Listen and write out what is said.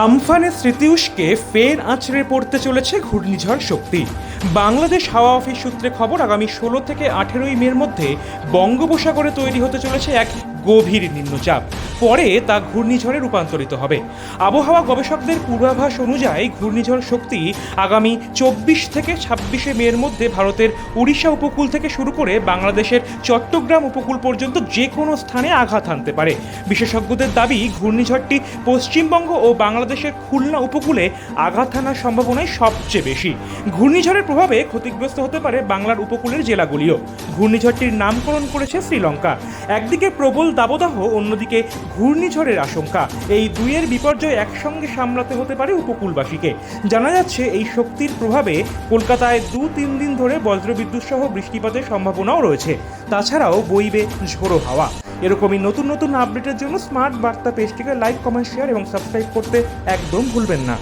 আমফানে স্মৃতিউষ্কে ফের আছড়ে পড়তে চলেছে ঘূর্ণিঝড় শক্তি। বাংলাদেশ হাওয়া অফিস সূত্রে খবর, আগামী ১৬ থেকে ১৮ই মের মধ্যে বঙ্গোপসাগরে তৈরি হতে চলেছে এক গভীর নিম্নচাপ। পরে তা ঘূর্ণিঝড়ে রূপান্তরিত হবে। আবহাওয়া গবেষকদের পূর্বাভাস অনুযায়ী ঘূর্ণিঝড় শক্তি আগামী ২৪ থেকে ২৬শে মের মধ্যে ভারতের উড়িষ্যা উপকূল থেকে শুরু করে বাংলাদেশের চট্টগ্রাম উপকূল পর্যন্ত যে কোনো স্থানে আঘাত হানতে পারে। বিশেষজ্ঞদের দাবি, ঘূর্ণিঝড়টি পশ্চিমবঙ্গ ও বাংলাদেশের খুলনা উপকূলে আঘাত হানার সম্ভাবনাই সবচেয়ে বেশি। ঘূর্ণিঝড়ের প্রভাবে ক্ষতিগ্রস্ত হতে পারে বাংলার উপকূলের জেলাগুলিও। ঘূর্ণিঝড়টির নামকরণ করেছে শ্রীলঙ্কা। একদিকে প্রবল দাবদাহ, অন্যদিকে ঘূর্ণিঝড়ের আশঙ্কা। এই দুইয়ের বিপর্যয় একসঙ্গে সামলাতে হতে পারে উপকূলবাসীকে। জানা যাচ্ছে, এই শক্তির প্রভাবে কলকাতায় ২-৩ দিন ধরে বজ্রবিদ্যুৎ সহ বৃষ্টিপাতের সম্ভাবনাও রয়েছে। তাছাড়াও বইবে ঝোড়ো হাওয়া। এরকমই নতুন নতুন আপডেটের জন্য স্মার্ট বার্তা পেজটিকে লাইক, কমেন্ট, শেয়ার এবং সাবস্ক্রাইব করতে একদম ভুলবেন না।